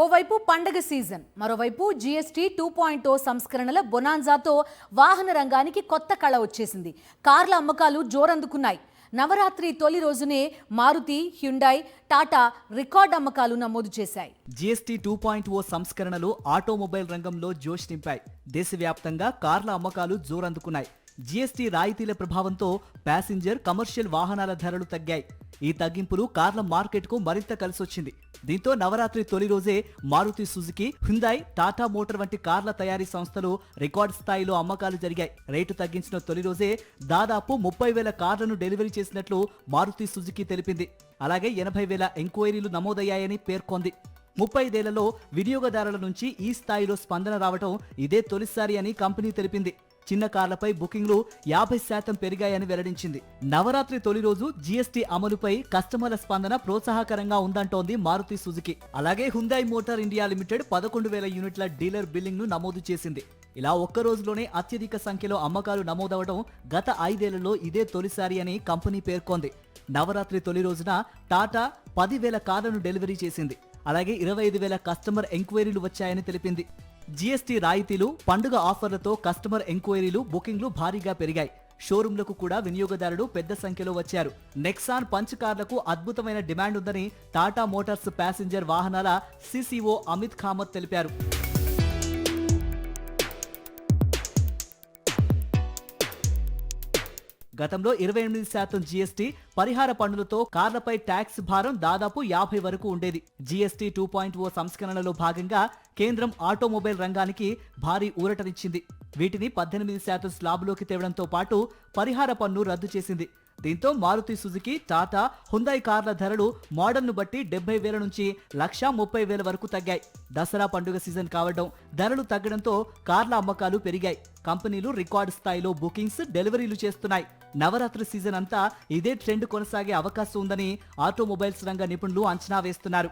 ఓవైపు పండగ సీజన్, మరోవైపు జీఎస్టీ 2.0 సంస్కరణల బొనాన్జాతో వాహన రంగానికి కొత్త కళ వచ్చేసింది. కార్ల అమ్మకాలు జోరందుకున్నాయి. నవరాత్రి తొలి రోజునే మారుతి, హ్యుండాయ్, టాటా రికార్డ్ అమ్మకాలు నమోదు చేశాయి. జీఎస్టీ 2.0 సంస్కరణలు ఆటోమొబైల్ రంగంలో జోష్ నింపాయి. దేశవ్యాప్తంగా కార్ల అమ్మకాలు జోరందుకున్నాయి. జీఎస్టీ రాయితీల ప్రభావంతో ప్యాసింజర్, కమర్షియల్ వాహనాల ధరలు తగ్గాయి. ఈ తగ్గింపులు కార్ల మార్కెట్కు మరింత కలిసొచ్చింది. దీంతో నవరాత్రి తొలి రోజే Maruti Suzuki, Hyundai, Tata motor వంటి కార్ల తయారీ సంస్థలు రికార్డు స్థాయిలో అమ్మకాలు జరిగాయి. రేటు తగ్గించిన తొలి రోజే దాదాపు 30,000 కార్లను డెలివరీ చేసినట్లు మారుతి సుజుకి తెలిపింది. అలాగే 80,000 ఎంక్వైరీలు నమోదయ్యాయని పేర్కొంది. 35 వినియోగదారుల నుంచి ఈ స్థాయిలో స్పందన రావడం ఇదే తొలిసారి అని కంపెనీ తెలిపింది. చిన్న కార్లపై బుకింగ్లు 50% పెరిగాయని వెల్లడించింది. నవరాత్రి తొలి రోజు జీఎస్టీ అమలుపై కస్టమర్ల స్పందన ప్రోత్సాహకరంగా ఉందంటోంది మారుతి సుజుకి. అలాగే హ్యుందాయ్ మోటార్ ఇండియా లిమిటెడ్ 11,000 యూనిట్ల డీలర్ బిల్లింగ్ ను నమోదు చేసింది. ఇలా ఒక్క రోజులోనే అత్యధిక సంఖ్యలో అమ్మకాలు నమోదవడం గత 5 ఏళ్లలో ఇదే తొలిసారి అని కంపెనీ పేర్కొంది. నవరాత్రి తొలి రోజున టాటా 10,000 కార్లను డెలివరీ చేసింది. అలాగే 25,000 కస్టమర్ ఎంక్వైరీలు వచ్చాయని తెలిపింది. జీఎస్టీ రాయితీలు, పండుగ ఆఫర్లతో కస్టమర్ ఎంక్వైరీలు, బుకింగ్లు భారీగా పెరిగాయి. షోరూంలకు కూడా వినియోగదారులు పెద్ద సంఖ్యలో వచ్చారు. నెక్సాన్, పంచ్ కార్లకు అద్భుతమైన డిమాండ్ ఉందని టాటా మోటార్స్ ప్యాసింజర్ వాహనాల సిసిఓ అమిత్ కామత్ తెలిపారు. గతంలో 28% జీఎస్టీ పరిహార పన్నులతో కార్లపై ట్యాక్స్ భారం దాదాపు 50 వరకు ఉండేది. జీఎస్టీ 2.0 సంస్కరణలో భాగంగా కేంద్రం ఆటోమొబైల్ రంగానికి భారీ ఊరటనిచ్చింది. వీటిని 18% స్లాబ్లోకి తేవడంతో పాటు పరిహార పన్ను రద్దు చేసింది. దీంతో మారుతి సుజుకి, టాటా, హ్యుందాయ్ కార్ల ధరలు మోడల్ను బట్టి 70,000 నుంచి 130,000 వరకు తగ్గాయి. దసరా పండుగ సీజన్ కావడం, ధరలు తగ్గడంతో కార్ల అమ్మకాలు పెరిగాయి. కంపెనీలు రికార్డు స్థాయిలో బుకింగ్స్, డెలివరీలు చేస్తున్నాయి. నవరాత్రి సీజన్ అంతా ఇదే ట్రెండ్ కొనసాగే అవకాశం ఉందని ఆటోమొబైల్స్ రంగ నిపుణులు అంచనా వేస్తున్నారు.